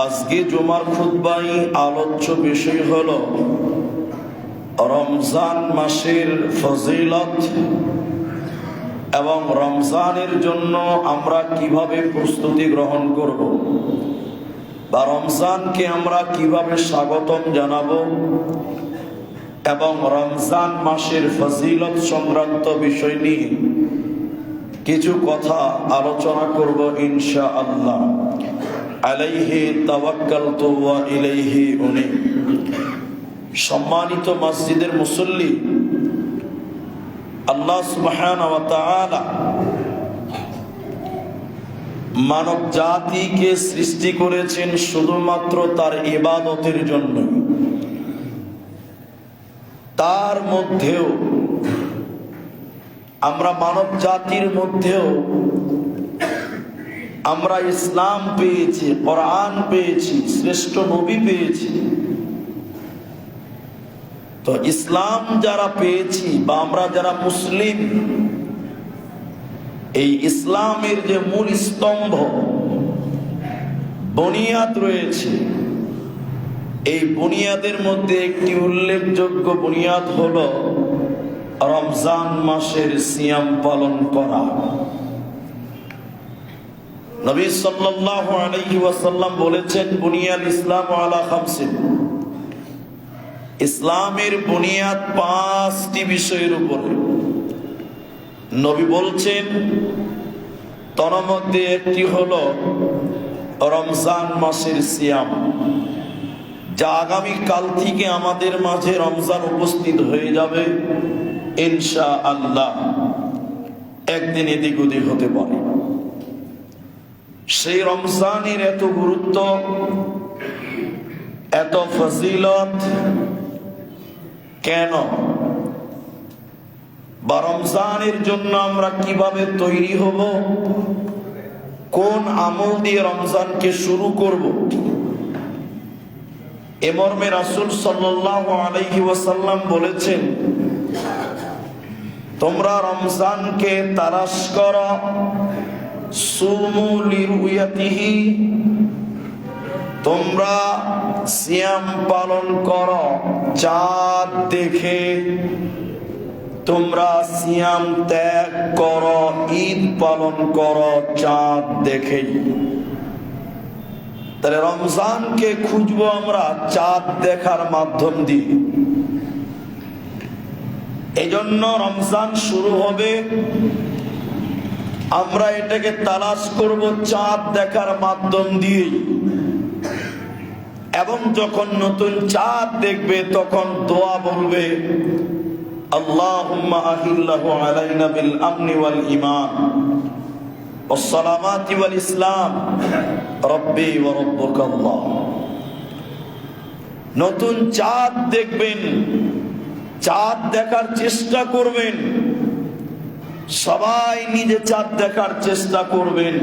আজকে জুমার খুতবায় আলোচ্য বিষয় হলো রমজান মাসের ফজিলত এবং রমজানের জন্য আমরা কিভাবে প্রস্তুতি গ্রহণ করব বা রমজানকে আমরা কিভাবে স্বাগতম জানাবো এবং রমজান মাসের ফজিলত সংক্রান্ত বিষয় নিয়ে কিছু কথা আলোচনা করব ইনশাআল্লাহ। আলাইহি তাওয়াক্কালতু ওয়া ইলাইহি উনীব। সম্মানিত মসজিদের মুসল্লি, আল্লাহ সুবহানাহু ওয়া তাআলা মানব জাতিকে সৃষ্টি করেছেন শুধুমাত্র তার ইবাদতের জন্য। তার মধ্যেও আমরা মানব জাতির মধ্যেও আমরা ইসলাম পেয়েছি, কোরআন পেয়েছি, শ্রেষ্ঠ নবী পেয়েছি। তো ইসলাম যারা পেয়েছি বা আমরা যারা মুসলিম, এই ইসলামের যে মূল স্তম্ভ বুনিয়াদ রয়েছে, এই বুনিয়াদের মধ্যে একটি উল্লেখযোগ্য বুনিয়াদ হলো রমজান মাসের সিয়াম পালন করা। নবী সাল্লাল্লাহু আলাইহি ওয়াসাল্লাম বলেছেন, বুনিয়াল ইসলাম আলা খামসিন। ইসলামের বুনিয়াদ 5টি বিষয়ের উপরে। নবী বলছেন তার মধ্যে একটি হলো রমজান মাসের সিয়াম, যা আগামী কাল থেকে আমাদের মাঝে রমজান উপস্থিত হয়ে যাবে ইনশাআল্লাহ। একদিন এদিক ওদিক হতে পারে। সেই রমজানের এত গুরুত্ব, এত ফজিলত কেন, বা রমজানের জন্য আমরা কিভাবে তৈরি হব, কোন আমল দিয়ে রমজানকে শুরু করব, এ মর্মে রাসূল সাল্লাল্লাহু আলাইহি ওয়াসাল্লাম বলেছেন, তোমরা রমজানকে তালাশ করো, সুমু লিরুয়াতিহি, তোমরা সিয়াম পালন করো চাঁদ দেখে, তোমরা সিয়াম ত্যাগ করো, ঈদ পালন করো চাঁদ দেখে। তাহলে রমজানকে খুঁজবো আমরা চাঁদ দেখার মাধ্যম দিয়ে। এই জন্য রমজান শুরু হবে, আমরা এটাকে তালাশ করব চাঁদ দেখার মাধ্যম দিয়ে। এবং যখন নতুন চাঁদ দেখবে তখন দোয়া বলবে, আল্লাহুম্মা আহিল্লাহু আলাইনা বিল আমনি ওয়াল ঈমান ওয়াস সালামাতি ওয়াল ইসলাম রব্বি ওয়া রাব্বুকাল্লাহ। নতুন চাঁদ দেখবেন, চাঁদ দেখার চেষ্টা করবেন, সবাই নিজে চাঁদ দেখার চেষ্টা করবেন।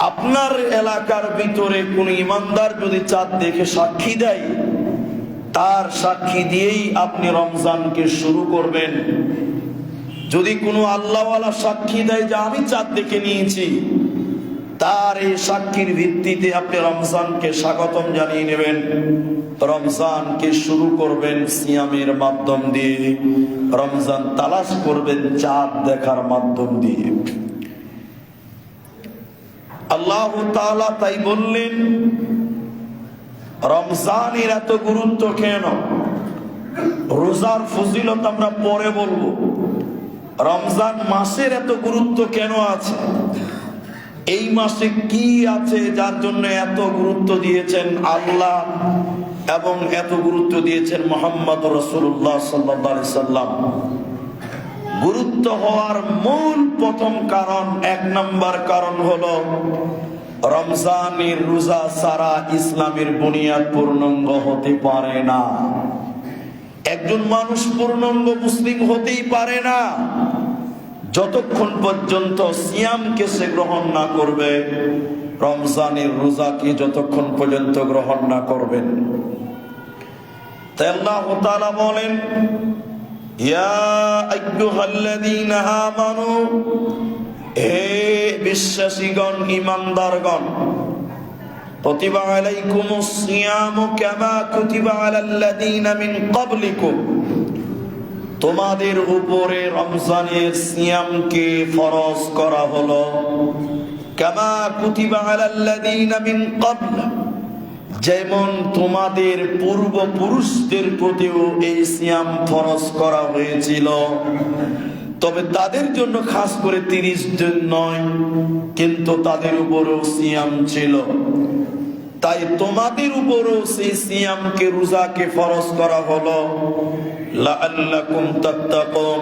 আপনার এলাকার ভিতরে কোন ইমানদার যদি চাঁদ দেখে সাক্ষী দেয়, তার সাক্ষী দিয়েই আপনি রমজানকে শুরু করবেন। যদি কোনো আল্লাহওয়ালা সাক্ষী দেয় যে আমি চাঁদ দেখে নিয়েছি, তার এই সাক্ষীর ভিত্তিতে আপনি রমজানকে স্বাগতম জানিয়ে নেবেন। রমজানকে শুরু করবেন সিয়ামের মাধ্যম দিয়ে, রমজান তালাশ করবেন চাঁদ দেখার মাধ্যম দিয়ে। আল্লাহ তাআলা তাই বললেন, রমজানের এত গুরুত্ব কেন? রোজার ফজিলত আমরা পরে বলবো। রমজান মাসের এত গুরুত্ব কেন আছে? এই মাসে কি আছে যার জন্য এত গুরুত্ব দিয়েছেন আল্লাহ এবং এত গুরুত্ব দিয়েছেন মুহাম্মদ রাসূলুল্লাহ সাল্লাল্লাহু আলাইহি সাল্লাম? গুরুত্ব হওয়ার মূল প্রথম কারণ, 1 নম্বর কারণ হলো রমজানের রোজা ছাড়া ইসলামের বুনিয়াদ পূর্ণাঙ্গ হতে পারে না। একজন মানুষ পূর্ণাঙ্গ মুসলিম হতেই পারে না যতক্ষণ পর্যন্ত সিয়ামকে সে গ্রহণ না করবে, রমজানের রোজাকে যতক্ষণ পর্যন্ত গ্রহণ না করবেন। তাই আল্লাহ তাআলা বলেন, ইয়া আইয়ুহাল্লাযীনা আমানু, হে বিশ্বাসীগণ, ঈমানদারগণ, কুতিবা আলাইকুমুস সিয়ামু কামা কুতিবা আলাল্লাযীনা মিন ক্বাবলিকুম, তোমাদের উপরে রমজানের সিয়ামকে ফরজ করা হলো, কামা কুতিবা আলাল্লাযীনা মিন ক্বাবল, যেমন তোমাদের পূর্বপুরুষদের প্রতিও এই সিয়াম ফরজ করা হয়েছিল। তবে তাদের জন্য খাস করে 30 দিন নয়, কিন্তু তাদের উপরও সিয়াম ছিল। তাই তোমাদের উপরও সেই সিয়ামকে, রোজাকে ফরজ করা হলো, লাআল্লাকুম তাত্তাকুন,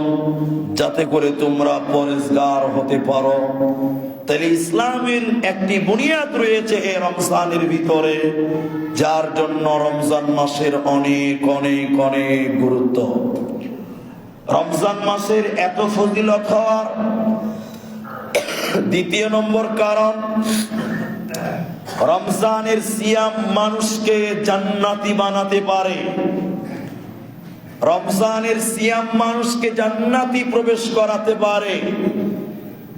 যাতে করে তোমরা পরেজগার হতে পারো। তাহলে ইসলামের একটি বুনিয়াদ রয়েছে এই রমজানের ভিতরে, যার জন্য রমজান মাসের অনেক অনেক অনেক গুরুত্ব। রমজান মাসের এত ফজিলত হওয়ার দ্বিতীয় নম্বর কারণ, রমজানের সিয়াম মানুষকে জান্নাতি বানাতে পারে। রমজানের সিয়াম মানুষকে জান্নাতি প্রবেশ করাতে পারে,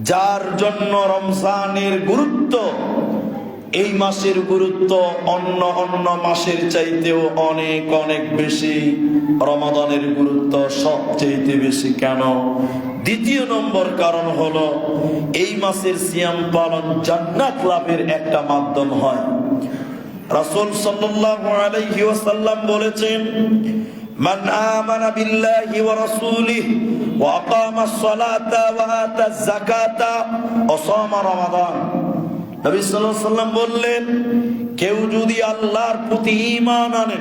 যার জন্য রমজানের গুরুত্ব, এই মাসের গুরুত্ব অন্য অন্য মাসের চাইতেও অনেক অনেক বেশি। রমাদানের গুরুত্ব সবচেয়ে বেশি। কেন? দ্বিতীয় নম্বর কারণ হলো, এই মাসের সিয়াম পালন জান্নাত লাভের একটা মাধ্যম হয়। রাসূল সাল্লাল্লাহু আলাইহি ওয়াসাল্লাম বলেছেন, মান আমানা বিল্লাহি ওয়া রাসূলিহি ওয়া আকামাস সালাতা ওয়া আতাজ যাকাতা ওয়া সামা রমাদান। নবী সাল্লাল্লাহু আলাইহি ওয়াসাল্লাম বললেন, কেউ যদি আল্লাহর প্রতি ঈমান আনে,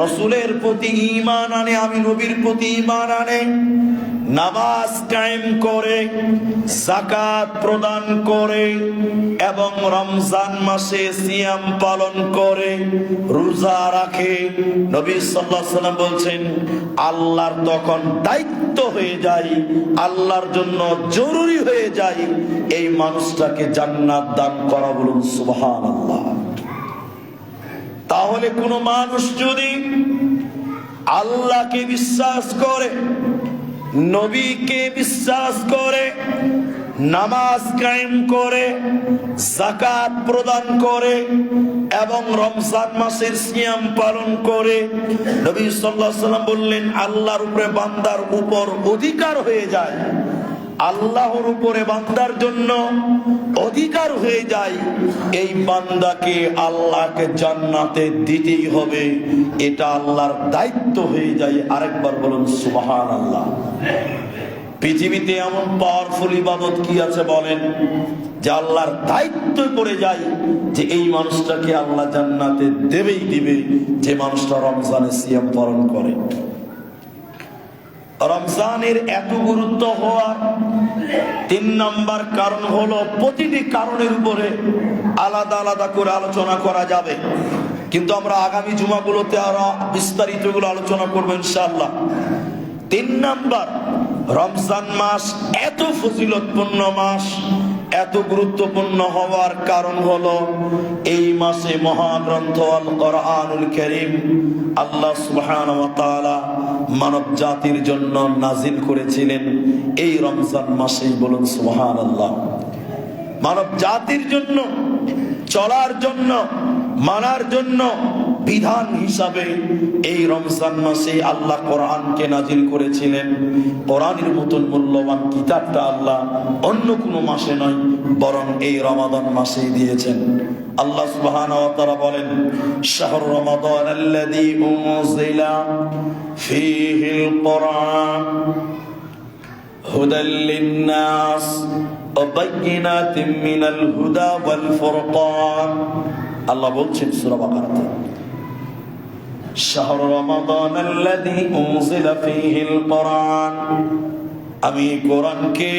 রাসূলের প্রতি ঈমান আনে, আমি নবীর প্রতি ঈমান আনে, নামাজ কায়েম করে, যাকাত প্রদান করে এবং রমজান মাসে সিয়াম পালন করে, রোজা রাখে, নবী সাল্লাল্লাহু আলাইহি ওয়াসাল্লাম বলছেন, আল্লাহর তখন দায়িত্ব হয়ে যায়, আল্লাহর জন্য জরুরি হয়ে যায় এই মানুষটাকে জান্নাত দান করা। বলুন সুবহানাল্লাহ। তাহলে কোন মানুষ যদি আল্লাহকে বিশ্বাস করে, নবীকে বিশ্বাস করে, নামাজ কায়েম করে, যাকাত প্রদান করে এবং রমজান মাসের সিয়াম পালন করে, নবী সাল্লাল্লাহু আলাইহি ওয়াসাল্লাম বললেন, আল্লাহর উপরে বান্দার উপর অধিকার হয়ে যায়, আল্লাহর উপরে বান্দার জন্য অধিকার হয়ে যায়, এই বান্দাকে আল্লাহকে জান্নাতে দিতেই হবে, এটা আল্লাহর দায়িত্ব হয়ে যায়। আরেকবার বলুন সুবহানাল্লাহ। পৃথিবীতে এমন পাওয়ারফুল ইবাদত কি আছে বলেন, যে আল্লাহর দায়িত্ব পড়ে যায় যে এই মানুষটাকে আল্লাহ জান্নাতে দেবেই দিবে, যে মানুষটা রমজানের সিয়াম পালন করে। রমজানের এত গুরুত্ব হওয়ার 3 নাম্বার কারণ হলো, প্রতিটি কারণের উপরে আলাদা আলাদা করে আলোচনা করা যাবে, কিন্তু আমরা আগামী জুমাগুলোতে আরো বিস্তারিত গুলো আলোচনা করবো ইনশাআল্লাহ। 3 নাম্বার, রমজান মাস এত ফজিলতপূর্ণ মাস, এত গুরুত্বপূর্ণ হওয়ার কারণ হলো, এই মাসে মহাগ্রন্থ আল কোরআনুল কারীম আল্লাহ সুবহানাহু ওয়া তাআলা মানব জাতির জন্য নাজিল করেছিলেন এই রমজান মাসেই। বলুন সুবহানাল্লাহ। মানব জাতির জন্য চলার জন্য, মানার জন্য বিধান হিসাবে এই রমজান মাসে আল্লাহ কোরআনকে নাজিল করেছিলেন। কোরআনের মতন মূল্যবান কিতাবটা আল্লাহ অন্য কোনো মাসে নয়, বরং এই রমাদান মাসেই দিয়েছেন। আল্লাহ সুবহানাহু ওয়া তাআলা বলেন, শাহরু রমাদানাল্লাযী উনজিলা ফীহিল কুরআন হুদাল লিন-নাস ওয়া বায়্যিনাতিন মিনাল হুদা ওয়াল ফুরকান। আল্লাহ বলছেন সূরা বাকারাতে, শাহরু রমাদানাল্লাযী উনজিলা ফীহিল কুরআন, আমি কোরআনকে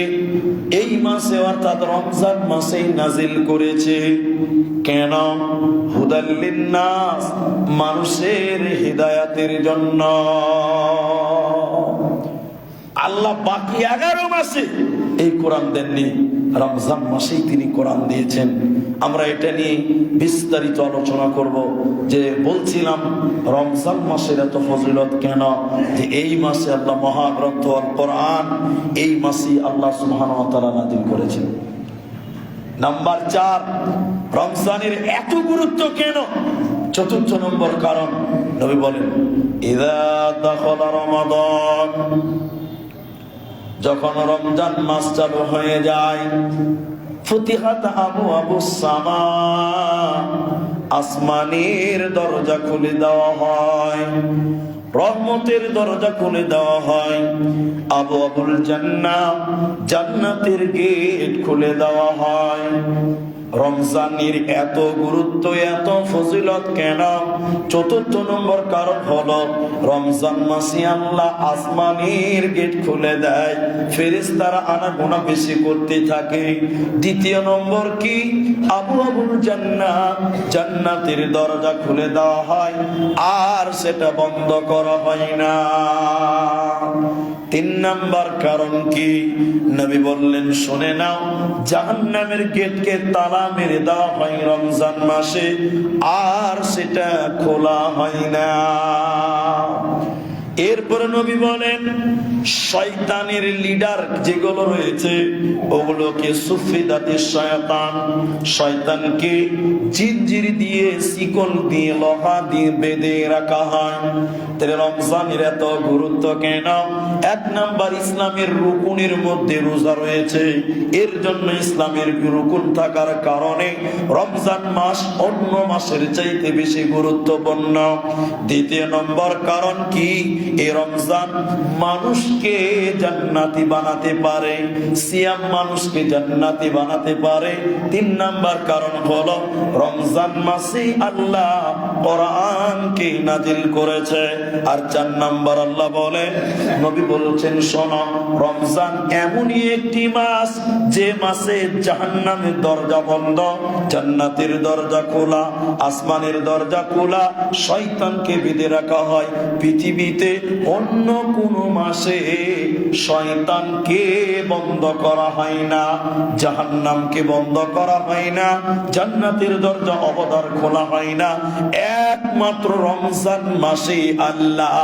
এই মাসে অর্থাৎ রমজান মাসেই নাজিল করেছি। কেন? হুদাল লিন-নাস, মানুষের হিদায়াতের জন্য। আল্লাহ বাকি 11 মাসে এই কোরআন দেননি, রমজান মাসেই তিনি কোরআন দিয়েছেন। আমরা এটা নিয়ে বিস্তারিত আলোচনা করব। যে বলছিলাম রমজান মাসের এত ফজিলত কেন, যে এই মাসে আল্লাহ মহাগ্রন্থ আল কোরআন এই মাসেই আল্লাহ সুবহানাহু ওয়া তাআলা নাযিল করেছেন। নাম্বার 4, রমজানের এত গুরুত্ব কেন? চতুর্থ নম্বর কারণ, নবী বলেন ইযা দাখালা রমাদান, যখন রমজান মাস চালু হয়ে যায়, ফুতিহাত আবওয়াবুস সামা, আসমানের দরজা খুলে দেওয়া হয়, রহমতের দরজা খুলে দেওয়া হয়, আবওয়াবুল জান্নাহ, জান্নাতের গেট খুলে দেওয়া হয়। রমজানের এত গুরুত্ব, এত ফজিলত কেন? চতুর্থ নম্বর কারণ হলো রমজান মাসে আল্লাহ আসমানের গেট খুলে দেয়, ফেরেশতারা আনাগোনা বেশি করতে থাকে। দ্বিতীয় নম্বর কি? আবওয়াবুল জান্নাহ, জান্নাতের দরজা খুলে দেওয়া হয় আর সেটা বন্ধ করা হয় না। তিন নম্বর কারণ কি? নবী বললেন শুনে নাও, জাহান্নামের গেটকে তালা মেরে দেওয়া হয় রমজান মাসে আর সেটা খোলা হয় না। এরপরে নবী বলেন শয়তানের লিডার যেগুলো রয়েছে ওগুলোকে সুফিদাতে শয়তান, শয়তানকে জিনজির দিয়ে, শিকল দিয়ে, লোহা দিয়ে বেঁধে রাখা হয়। তাহলে রমজানের এত গুরুত্ব কেন? এক নাম্বার, ইসলামের রুকুনের মধ্যে রোজা রয়েছে, এর জন্য ইসলামের রুকুন থাকার কারণে রমজান মাস অন্য মাসের চাইতে বেশি গুরুত্বপূর্ণ। দ্বিতীয় নম্বর কারণ কি? এই রমজান মানুষকে জান্নাতি বানাতে পারে, সিয়াম মানুষকে জান্নাতি বানাতে পারে। তিন নাম্বার কারণ হলো রমজান মাসে আল্লাহ কোরআনকে নাজিল করেছে। আর চার নাম্বার আল্লাহ বলেন, নবী বলছেন শোনো, রমজান এমনই একটি মাস যে মাসে জাহান্নামের দরজা বন্ধ, জান্নাতের দরজা খোলা, আসমানের দরজা খোলা, শয়তানকে বেঁধে রাখা হয়। পৃথিবীতে অন্য কোন মাসে শয়তানকে বন্ধ করা হয় না, জাহান্নামকে বন্ধ করা হয় না, জান্নাতের দরজা অবদার খোলা হয় না। একমাত্র রমজান মাসে আল্লাহ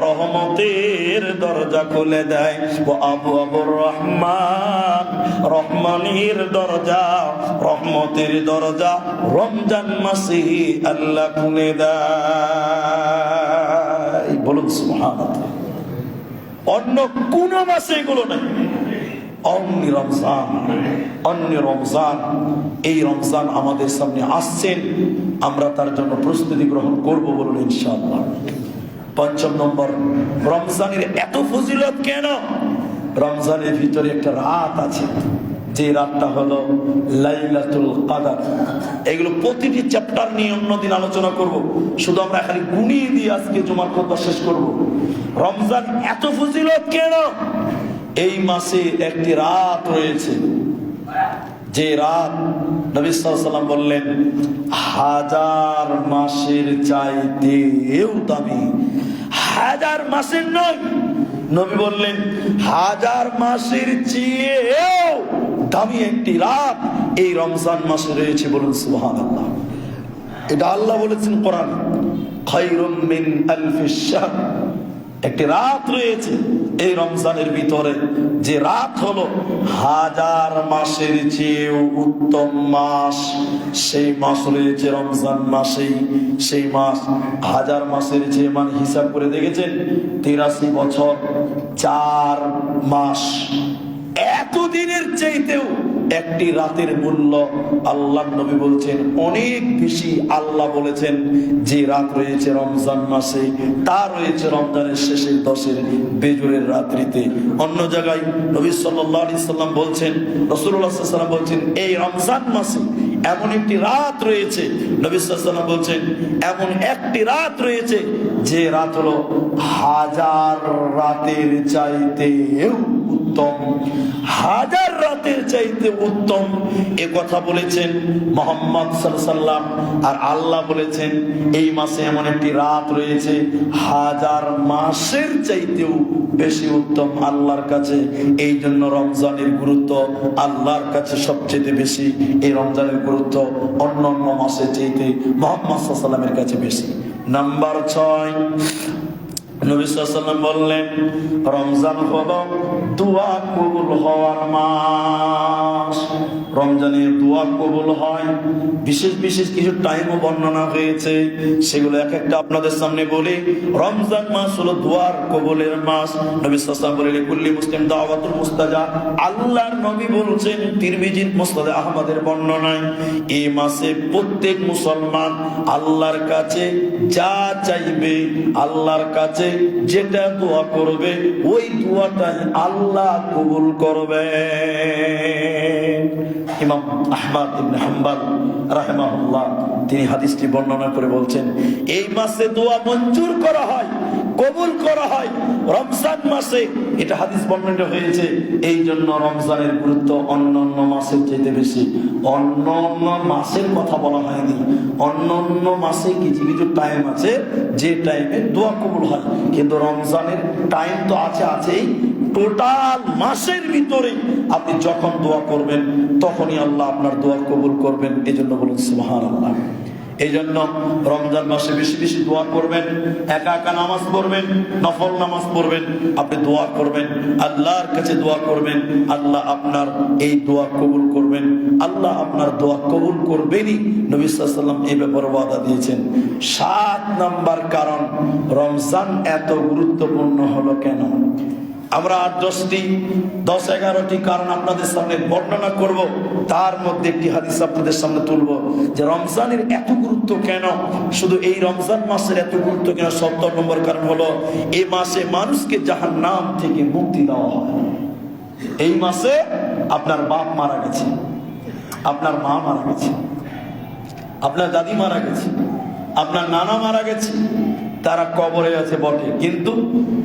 রহমতের দরজা খুলে দেয়। ও আবওয়াবুর রহমান, রহমানের দরজা, রহমতের দরজা রমজান মাসে আল্লাহ খুলে দেয়। বলুন সুবহানাল্লাহ। অন্য কোন মাসে এগুলো নাই, অন্য রমজান, অন্য রমজান। এই রমজান আমাদের সামনে আসছেন, আমরা তার জন্য প্রস্তুতি গ্রহণ করব, বলুন ইনশাআল্লাহ। পঞ্চম নম্বর, রমজানের এত ফজিলত কেন? রমজানের ভিতরে একটা রাত আছে, যে রাতটা হলো লাইলাতুল কদর। এগুলো প্রতিটি চ্যাপ্টার নিয়ে অন্যদিন আলোচনা করব, শুধু আমরা খালি গুনিয়ে দিয়ে আজকে জুমার খুতবা শেষ করব। রমজান এত ফজিলত কেন? এই মাসে একটি রাত রয়েছে, যে রাত নবী সাল্লাল্লাহু আলাইহি ওয়াসাল্লাম বললেন হাজার মাসের চাইতেও দামি। হাজার মাসের নয়, নবী বললেন হাজার মাসের চেয়েও দামি একটি রাত এই রমজান মাসে রয়েছে, বলুন সুবহানাল্লাহ। এটা আল্লাহ বলেছেন কোরআন, খায়রুম মিন আলফিশ শাহর। একটি রাত রয়েছে এই রমজানের ভিতরে, যে রাত হলো হাজার মাসের চেয়েও উত্তম মাস। সেই মাস রয়েছে রমজান মাসেই। সেই মাস হাজার মাসের চেয়ে, মানে হিসাব করে দেখেছেন 83 বছর 4 মাস। এতদিনের চাইতেও একটি রাতের মূল্য আল্লাহ নবী বলছেন অনেক বেশি। আল্লাহ বলেছেন যে রাত রয়েছে রমজান মাসে, তা রয়েছে রমজানের শেষের 10-এর বেজরের রাত্রিতে। অন্য জায়গায় নবী সাল্লাল্লাহু আলাইহি সাল্লাম বলছেন, রাসূলুল্লাহ সাল্লাল্লাহু আলাইহি সাল্লাম বলছেন এই রমজান মাসে এমন একটি রাত রয়েছে, নবী সাল্লাল্লাহু আলাইহি সাল্লাম বলছেন এমন একটি রাত রয়েছে যে রাত হলো হাজার রাতের চাইতেও উত্তম। হাজার রাতের চাইতে উত্তম এ কথা বলেছেন মুহাম্মদ সাল্লাল্লাহু আলাইহি সাল্লাম। আর আল্লাহ বলেছেন এই মাসে এমন একটি রাত রয়েছে হাজার মাসের চাইতেও বেশি উত্তম আল্লাহর কাছে। এই জন্য রমজানের গুরুত্ব আল্লাহর কাছে সবচেয়ে বেশি। এই রমজানের গুরুত্ব অন্য অন্য মাসের চাইতে মুহাম্মদ সাল্লাল্লাহু আলাইহি সাল্লামের কাছে বেশি। নাম্বার 6, নবী সাল্লাল্লাহু আলাইহি সাল্লাম বললেন রমজান হলো দোয়া কবুল হওয়ার মাস। রমজানের দোয়া কবুল হয়। বিশেষ বিশেষ কিছু টাইমও বর্ণনা হয়েছে, সেগুলো এক একটা আপনাদের সামনে বলি। রমজান মাস হলো দোয়ার কবুলের মাস। নবী সাল্লাল্লাহু আলাইহি ওয়াসাল্লাম বলেন কুল্লি মুসলিম দাওয়াতুল মুস্তাজাব। আল্লাহর নবী বলছেন তিরমিজির মুসনাদে আহমদের বর্ণনায়, এই মাসে প্রত্যেক মুসলমান আল্লাহর কাছে যা চাইবে, আল্লাহর কাছে যেটা দোয়া করবে, ওই দোয়াটাই আল্লাহ কবুল করবে। ইমাম আহমদ ইবনে হাম্বল রাহিমাহুল্লাহ তিনি হাদিসটি বর্ণনা করে বলছেন, এই মাসে দোয়া মঞ্জুর করা হয়, কবুল করা হয় রমজান মাসে। এটা হাদিস বর্ণিত হয়েছে। এই জন্য রমজানের গুরুত্ব অন্যান্য মাসের চাইতে বেশি। অন্যান্য মাসের কথা বলা হয়নি, অন্যান্য মাসে কিছু কিছু টাইম আছে যে টাইমে দোয়া কবুল হয়, কিন্তু রমজানের টাইম তো আছেই। টোটাল মাসের ভিতরে আপনি যখন দোয়া করবেন তখনই আল্লাহ আপনার দোয়া কবুল করবেন। এই জন্য বলুন সুবহানাল্লাহ। এই জন্য রমজান মাসে বেশি বেশি দোয়া করবেন, একা একা নামাজ পড়বেন, নফল নামাজ পড়বেন, আপনি দোয়া করবেন, আল্লাহর কাছে দোয়া করবেন, আল্লাহ আপনার এই দোয়া কবুল করবেন। আল্লাহ আপনার দোয়া কবুল করবেনই, নবী সাল্লাল্লাহু আলাইহি ওয়াসাল্লাম এই ব্যাপারে ওয়াদা দিয়েছেন। 7 নাম্বার কারণ রমজান এত গুরুত্বপূর্ণ হলো কেন, আমরা 10-11টি কারণ আপনাদের সামনে বর্ণনা করব। তার মধ্যে একটি হাদিস আপনাদের সামনে তুলব যে রমজানের এত গুরুত্ব কেন, শুধু এই রমজান মাসের এত গুরুত্ব কেন। 70 নম্বর কারণ হলো এই মাসে মানুষকে জাহান্নাম থেকে মুক্তি দেওয়া হয়। এই মাসে আপনার বাপ মারা গেছে, আপনার মা মারা গেছে, আপনার দাদি মারা গেছে, আপনার নানা মারা গেছে, তারা কবরে আছে বটে, কিন্তু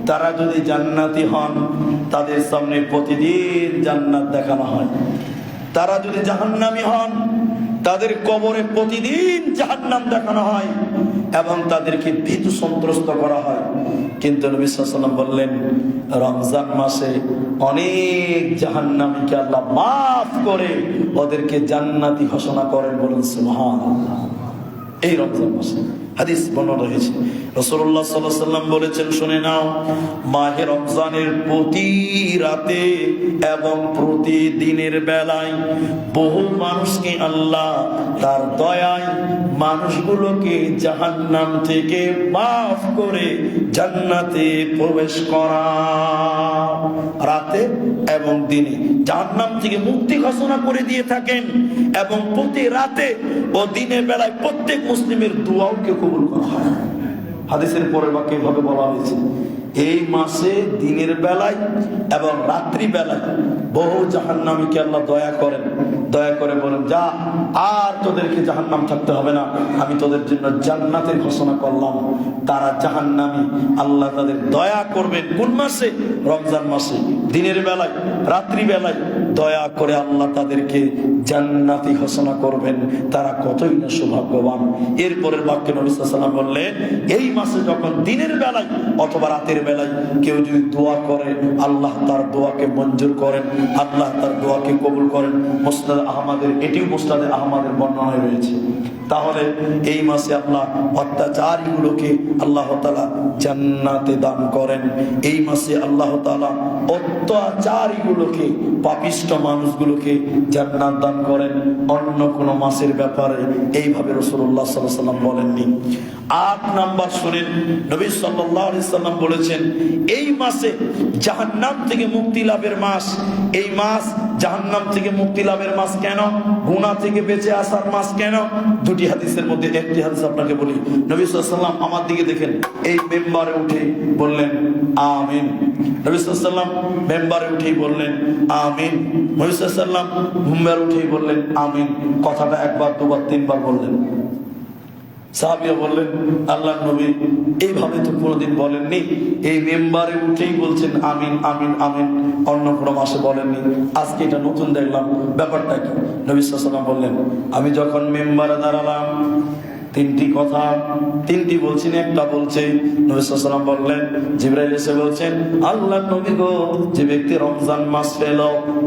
তারা যদি জান্নাতি হন তাদের সামনে প্রতিদিন জান্নাত দেখানো হয়। তারা যদি জাহান্নামী হন তাদের কবরে প্রতিদিন জাহান্নাম দেখানো হয় এবং তাদেরকে ভীতু সন্ত্রস্ত করা হয়। কিন্তু নবী সাল্লাল্লাহু আলাইহি ওয়াসাল্লাম বললেন রমজান মাসে অনেক জাহান্নামীকে আল্লাহ মাফ করে ওদেরকে জান্নাতি ঘোষণা করেন। বলুন সুবহানাল্লাহ। এই রমজান মাসে হাদিস বর্ণনা হয়েছে, রাসূলুল্লাহ সাল্লাল্লাহু আলাইহি ওয়াসাল্লাম বলেছেন, শুনে নাও, মাহে রমজানের প্রতি রাতে এবং প্রতিদিনের বেলায় বহু মানুষকে আল্লাহ তার দয়ায় মানুষগুলোকে জাহান্নাম থেকে মাফ করে জান্নাতে প্রবেশ করা। রাতে এবং দিনে জাহান্নাম থেকে মুক্তি ঘোষণা করে দিয়ে থাকেন এবং প্রতি রাতে ও দিনের বেলায় প্রত্যেক মুসলিমের দোয়াকে কবুল করা হয়। হাদিসের পরের বাক্যে এভাবে বলা হয়েছে, এই মাসে দিনের বেলায় এবং রাত্রি বেলায় বহু জাহান্নামীকে আল্লাহ দয়া করেন, দয়া করে বলেন যা আর তোদেরকে জাহান্নাম থাকতে হবে না, আমি তোদের জন্য জান্নাতের ঘোষণা করলাম। তারা জাহান্নামী, আল্লাহ তাদের দয়া করবেন। কোন মাসে? রমজান মাসে। দিনের বেলায় রাত্রি বেলায় দয়া করে আল্লাহ তাদেরকে জান্নাতি ঘোষণা করবেন। তারা কতই না সৌভাগ্যবান। এরপরের বাক্যে নবী সাল্লাল্লাহু আলাইহি ওয়াসাল্লাম বললেন, এই মাসে যখন দিনের বেলায় অথবা রাতের বেলায় কেউ যদি দোয়া করে আল্লাহ তার দোয়াকে মঞ্জুর করেন, আল্লাহ তার দোয়াকে কবুল করেন। মুসনাদ আহমদের, এটিও মুসনাদে আহমদের বর্ণনায় রয়েছে। তাহলে এই মাসে আল্লাহ অত্যাচারীগুলোকে আল্লাহ তাআলা জান্নাতে দান করেন। এই মাসে আল্লাহ তাআলা অত্যাচারীগুলোকে, পাপিষ্ঠ মানুষগুলোকে জান্নাত দান করেন। অন্য কোন মাসের ব্যাপারে এইভাবে রাসূলুল্লাহ সাল্লাল্লাহু আলাইহি ওয়াসাল্লাম বলেননি। 8 নাম্বার শুনেন, নবী সাল্লাল্লাহু আলাইহি ওয়াসাল্লাম বলেছেন এই মাসে জাহান্নাম থেকে মুক্তি লাভের মাস। এই মাস জাহান্নাম থেকে মুক্তি লাভের মাস কেন? গুনাহ থেকে বেঁচে আসার মাস কেন? দুটি হাদিসের মধ্যে একটি হাদিস আপনাকে বলি। নবী সাল্লাল্লাহু আলাইহি ওয়াসাল্লাম আমার দিকে দেখেন, এই মেম্বারে উঠে বললেন আমিন। নবী সাল্লাল্লাহু আলাইহি ওয়াসাল্লাম মেম্বারে উঠেই বললেন আমিন। নবী সাল্লাল্লাহু আলাইহি ওয়াসাল্লাম মেম্বারে উঠেই বললেন আমিন। কথাটা একবার, দুবার, তিনবার বললেন। সাহাবীরা বললেন আল্লাহর নবী এইভাবে তো কোনোদিন বলেননি, এই মেম্বারে উঠেই বলছেন আমিন আমিন আমিন, অন্য কোনো মাসে বলেননি, আজকে এটা নতুন দেখলাম, ব্যাপারটা কি? নবী সাল্লাল্লাহু আলাইহি ওয়াসাল্লাম বললেন, আমি যখন মেম্বারে দাঁড়ালাম তিনটি কথা, তিনটি বলছি না, একটা বলছে। নবী সাল্লাল্লাহু আলাইহি ওয়াসাল্লাম বললেন, জিবরাইল এসে বলছেন, আল্লাহর নবী গো, যে ব্যক্তি রমজান মাস পেল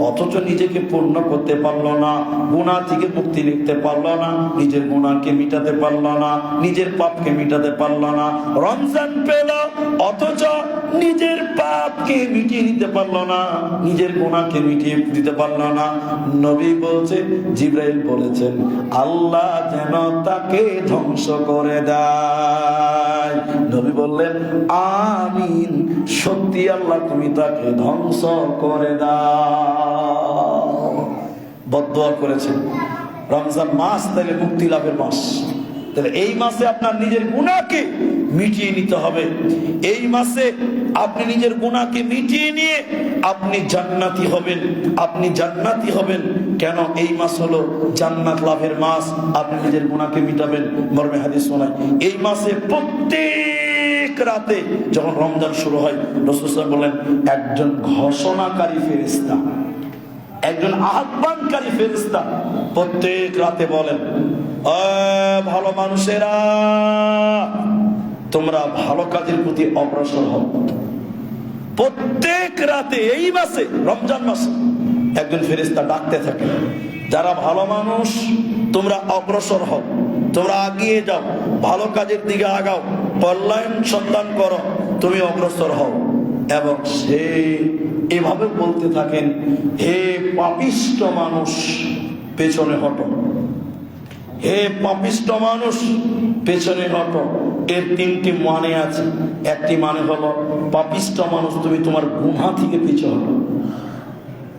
অথচ নিজেকে পূর্ণ করতে পারলো না, গুনাহ থেকে মুক্তি নিতে পারলো না, নিজের গুনাহকে মিটাতে পারলো না, নিজের পাপকে মিটাতে পারলো না, রমজান পেল অথচ নিজের পাপকে মিটিয়ে নিতে পারলো না, নিজের গুনাহকে মিটিয়ে দিতে পারলো না। নবী বলছে, জিবরাইল বলেছেন আল্লাহ যেন তাকে ধ্বংস করে দেয়। নবী বললেন আমিন, সত্যি আল্লাহ তুমি তাকে ধ্বংস করে দাও। বদদুয়া করেছেন। রমজান মাস তাহলে মুক্তি লাভের মাস। তাহলে এই মাসে আপনার নিজের গুনাহকে মিটিয়ে নিতে হবে। এই মাসে আপনি নিজের গুনাহকে মিটিয়ে নিয়ে আপনি জান্নাতি হবেন। আপনি জান্নাতি হবেন কেন? এই মাস হলো জান্নাত লাভের মাস। আপনি নিজের গুনাহকে মিটাবেন। মর্মে হাদিস শোনায়, এই মাসে প্রত্যেক রাতে যখন রমজান শুরু হয়, রাসূল সাল্লাল্লাহু আলাইহি ওয়াসাল্লাম বলেন একজন ঘোষণাকারী ফেরেশতা, একজন আহ্বানকারী ফেরেশতা প্রত্যেক রাতে বলেন, ভালো মানুষেরা তোমরা ভালো কাজের প্রতি অগ্রসর হও। প্রত্যেক রাতে এই মাসে, রমজান মাসে একজন ফেরেশতা ডাকতে থাকে, যারা ভালো মানুষ তোমরা অগ্রসর হও, তোমরা এগিয়ে যাও, ভালো কাজের দিকে আগাও, কল্যাণ সন্ধান করো, তুমি অগ্রসর হও। এবং সে এভাবে বলতে থাকেন, হে পাপিষ্ঠ মানুষ পেছনে হটো, হে পাপিষ্ঠ মানুষ পেছনে হটো। এর তিনটি মানে আছে। একটি মানে হলো পাপিষ্ঠ মানুষ তুমি তোমার গুনাহ থেকে পিছু হটো।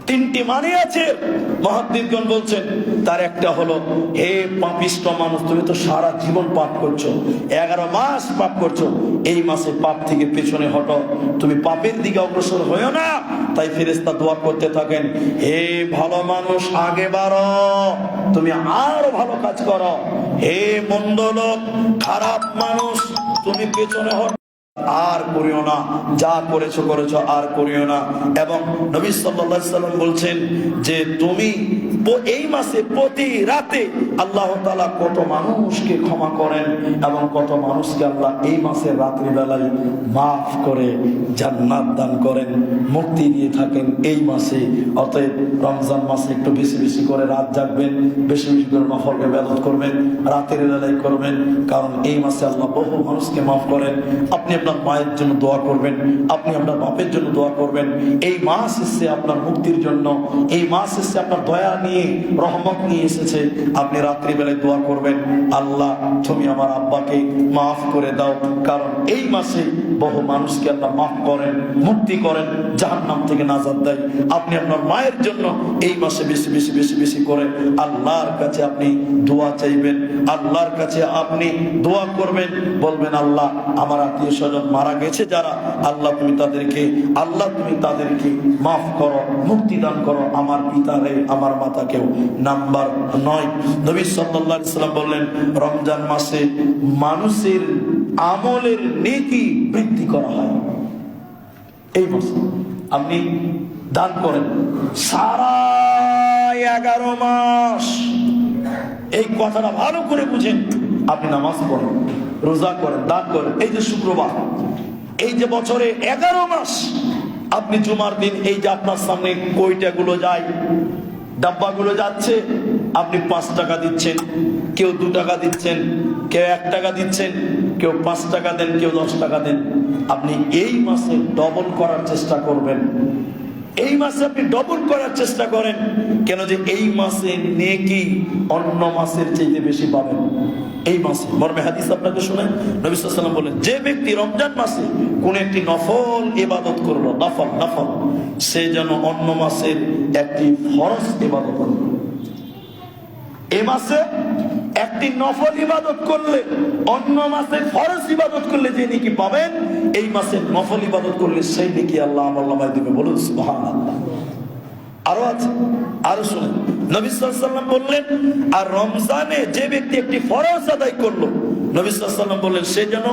তিনটি মানে আছে, মুহাদ্দিসগণ বলছেন। তার একটা হলো, হে পাপিষ্ঠ মানুষ তুমি তো সারা জীবন পাপ করছো, 11 মাস পাপ করছো, এই মাসে পাপ থেকে পেছনে হটো, তুমি পাপের দিকে অগ্রসর হয়ো না। তাই ফেরেশতা দোয়া করতে থাকেন, হে ভালো মানুষ আগে বাড়ো, তুমি আরো ভালো কাজ করো। হে মন্দ লোক, খারাপ মানুষ তুমি পেছনে হটো, আর করিও না, যা করেছো করেছো, আর করিও না। এবং নবী সাল্লাল্লাহু আলাইহি সাল্লাম বলছেন যে তুমি এই মাসে প্রতি রাতে আল্লাহ তাআলা কত মানুষকে ক্ষমা করেন এবং কত মানুষকে আল্লাহ এই মাসের রাত্রি বেলায় মাফ করে জান্নাত দান করেন, মুক্তি দিয়ে থাকেন এই মাসে। অতএব রমজান মাসে একটু বেশি বেশি করে রাত জাগবেন, বেশি বেশি করে নফল ইবাদত করবেন, রাতের বেলায় করবেন, কারণ এই মাসে আল্লাহ বহু মানুষকে মাফ করেন। আপনি আপনার মায়ের জন্য দোয়া করবেন, আপনি আপনার বাপের জন্য দোয়া করবেন। এই মাস এসেছে আপনার মুক্তির জন্য, এই মাস এসেছে আপনার দয়া নিয়ে, রহমত নিয়ে এসেছে। আপনি রাত্রিবেলায় দোয়া করবেন, আল্লাহ তুমি আমার আব্বাকে মাফ করে দাও, কারণ এই মাসে বহু মানুষকে আল্লাহ মাফ করেন, মুক্তি করেন, জাহান্নাম থেকে নাজাত দেয়। আপনি আপনার মায়ের জন্য এই মাসে বেশি বেশি বেশি বেশি করে আল্লাহর কাছে আপনি দোয়া চাইবেন, আল্লাহর কাছে আপনি দোয়া করবেন, বলবেন আল্লাহ আমার আত্মীয় স্বজন মারা গেছে যারা, আল্লাহ তুমি তাদেরকে মাফ করো, মুক্তি দান করো, আমার পিতারে আমার মাতাকেও। নাম্বার 9, নবী সাল্লাল্লাহু আলাইহি ওয়াসাল্লাম বললেন রমজান মাসে মানুষের আমলের নেকি বৃদ্ধি করা হয়। এই মাসে আপনি দান করেন সারা 11 মাস। এই কথাটা ভালো করে বুঝেন। আপনি নামাজ পড়েন, রোজা করেন, দান করেন। এই যে শুক্রবার, এই যে বছরে 11 মাস আপনি জুমার দিন, এই যে আপনার সামনে কইটাগুলো যায়, ডাব্বাগুলো যাচ্ছে, আপনি 5 টাকা দিচ্ছেন, কেউ 2 টাকা দিচ্ছেন, কেউ 1 টাকা দিচ্ছেন, কেউ 5 টাকা দেন, কেউ 10 টাকা দেন। আপনি এই মাসে ডবল করার চেষ্টা করবেন। এই মাসে আপনি ডবল করার চেষ্টা করেন, কেন যে এই মাসে নেকি অন্য মাসের চাইতে বেশি পাবেন। এই মাসে মর্মে হাদিস আপনাকে শুনেন, নবী সাল্লাল্লাহু আলাইহি ওয়াসাল্লাম বলেন, যে ব্যক্তি রমজান মাসে কোন একটি নফল ইবাদত করলো, নফল, সে যেন অন্য মাসের একটি ফরজ ইবাদত করলো। এই মাসে একটি নফল ইবাদত করলে, অন্য মাসে ফরজ ইবাদত করলে যে নেকি পাবেন, এই মাসে নফল ইবাদত করলে সেই নেকি আল্লাহ আমল দিবে। বলুন সুবহানাল্লাহ। আরো আছে, আরো শুনেন, নবী সাল্লাল্লাহু আলাইহি ওয়াসাল্লাম বললেন, আর রমজানে যে ব্যক্তি একটি ফরজ আদায় করলো, নবী সাল্লাল্লাহু আলাইহি ওয়াসাল্লাম বললেন সে যেন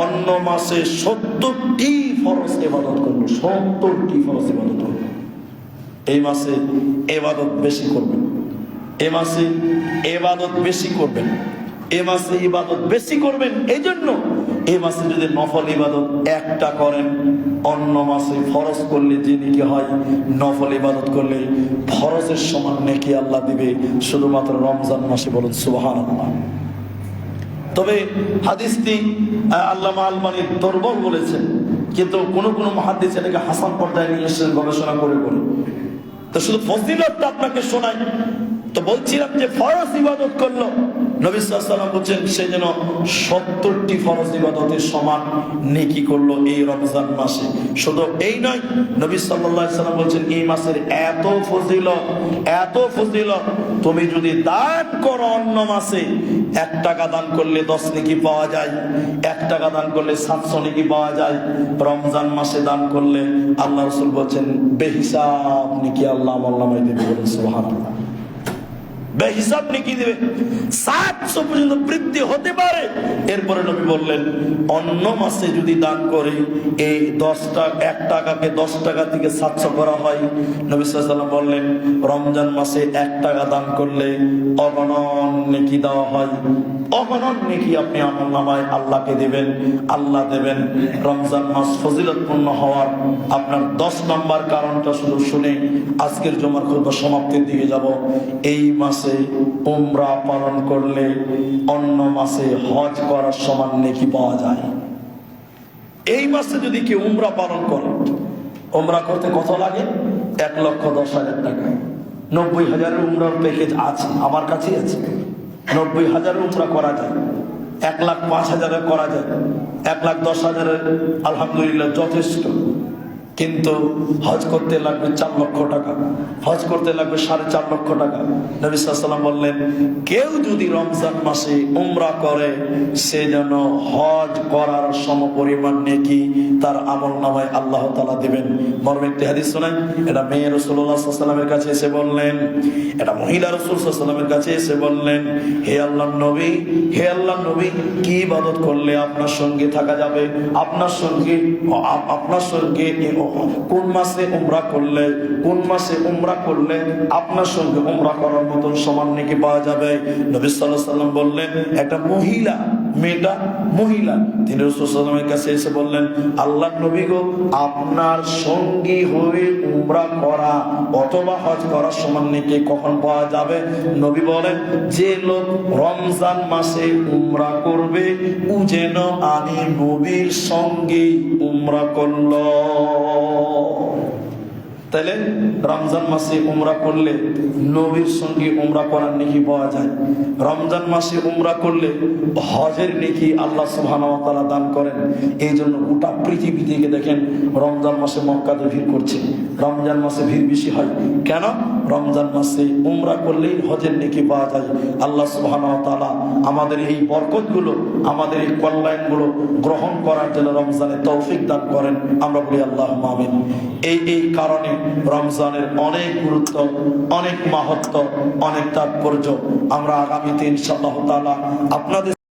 অন্য মাসে 70টি ফরজ ইবাদত করলো, 70টি ফরজ ইবাদত করলো। এই মাসে ইবাদত বেশি করবেন, এই মাসে ইবাদত বেশি করবেন, এই মাসে ইবাদত বেশি করবেন। এই জন্য এই মাসে যদি নফল ইবাদত একটা করেন, অন্য মাসে ফরজ করলে যে নেকি হয়, নফল ইবাদত করলে ফরজের সমান নেকি আল্লাহ দিবে, শুধুমাত্র রমজান মাসে। বলুন সুবহানাল্লাহ। তবে হাদিসটি আল্লামা আলবানী দুর্বল বলেছেন, কিন্তু কোন কোন মুহাদ্দিস এটাকে হাসান পর্যায়ে নিয়ে এসেছেন গবেষণা করে করে। তো শুধু ফজিলতটা আপনাকে শোনাই। তো বলছিলাম যে ফরজ ইবাদত করলো, নবী সাল্লাল্লাহু আলাইহি ওয়াসাল্লাম বলছেন সে যেন 70টি ফরজ ইবাদতের সমান নেকি করলো এই রমজান মাসে। শুধু এই নয়, নবী সাল্লাল্লাহু আলাইহি ওয়াসাল্লাম বলছেন এই মাসের এত ফজিলত, তুমি যদি দান করো অন্য মাসে, 1 টাকা দান করলে 10 নেকি পাওয়া যায়, 1 টাকা দান করলে 700 নেকি পাওয়া যায়। রমজান মাসে দান করলে আল্লাহ রাসূল বলছেন বেহিসাব নেকি আল্লাহ আমল নামায় দেবে। বলেন সুবহানাল্লাহ। বেহিসাব নেকি দিবে, 700 পর্যন্ত বৃদ্ধি হতে পারে। এরপরে নবী বললেন অন্য মাসে যদি দান করে এই 1 টাকাকে 10 টাকা থেকে 700 করা হয়, নবী সাল্লাল্লাহু আলাইহি ওয়াসাল্লাম বললেন রমজান মাসে 1 টাকা দান করলে অগণন নেকি দেওয়া হয়। অগণন নেকি আপনি আমলনামায় আল্লাহকে দেবেন, আল্লাহ দেবেন। রমজান মাস ফজিলতপূর্ণ হওয়ার আপনার 10 নম্বর কারণটা শুধু শুনে আজকের জুমার খুতবা সমাপ্তির দিকে যাব। এই মাসে উমরা পালন করলে অন্য মাসে হজ করার সমান নেকি পাওয়া যায়। এই মাসে যদি কেউ উমরা পালন করে, উমরা করতে কত লাগে? 1,10,000 টাকা। 90,000 উমরার প্যাকেজ আছে, আমার কাছে আছে। 90,000 উমরা করা যায়, 1,05,000 করা যায়, 1,10,000 আলহামদুলিল্লাহ যথেষ্ট। কিন্তু হজ করতে লাগবে 4 লক্ষ টাকা, হজ করতে লাগবে 4.5 লক্ষ টাকা। নবী সাল্লাল্লাহু আলাইহি ওয়াসাল্লাম বললেন কেউ যদি রমজান মাসে উমরা করে সে যেন হজ করার সমপরিমাণ নেকি তার আমলনামায় আল্লাহ তাআলা দিবেন। মর্মে একটি হাদিস শোনাই। এটা মেয়ে রাসূলুল্লাহ সাল্লাল্লাহু আলাইহি ওয়াসাল্লামের কাছে এসে বললেন, এটা মহিলা রাসূল সাল্লাল্লাহু আলাইহি ওয়াসাল্লামের কাছে এসে বললেন হে আল্লাহর নবী, হে আল্লাহর নবী, কি ইবাদত করলে আপনার সঙ্গে থাকা যাবে, আপনার সঙ্গে কোন মাসে উমরা করলে আপনার সঙ্গে উমরা করার মতন সমান নেকি পাওয়া যাবে? নবী সাল্লাল্লাহু আলাইহি ওয়াসাল্লাম বললেন একটা মহিলা, মেয়েটা মহিলা, তিনি রাসূল সাল্লাল্লাহু আলাইহি ওয়াসাল্লামের কাছে এসে বললেন আল্লাহর নবী গো, আপনার সঙ্গী হয়ে উমরা করা অথবা হজ করার সমান নেকি কখন পাওয়া যাবে? নবী বলেন যে লোক রমজান মাসে উমরা করবে ও যেন আমি নবীর সঙ্গে উমরা করলো। তাহলে রমজান মাসে উমরা করলে নবীর সঙ্গে উমরা করার নেকি পাওয়া যায়। রমজান মাসে উমরা করলে হজের নেকি আল্লাহ সুবহানাহু ওয়া তাআলা দান করেন। এই জন্য গোটা পৃথিবী থেকে দেখেন রমজান মাসে মক্কাতে ভিড় করছে, রমজান মাসে ভিড় বেশি হয়। কেন? রমজান মাসে উমরা করলেই হজের নেকি পাওয়া যায়। আল্লাহ সুবহানাহু ওয়া তাআলা আমাদের এই বরকতগুলো, আমাদের এই কল্যাণগুলো গ্রহণ করার জন্য রমজানে তৌফিক দান করেন। আমরা বলি আল্লাহুম্মা আমিন। এই কারণে রমজানের অনেক গুরুত্ব, অনেক মাহাত্ম্য, অনেক তাৎপর্য। আমরা আগামীতে ইনশাআল্লাহ তাআলা আপনাদের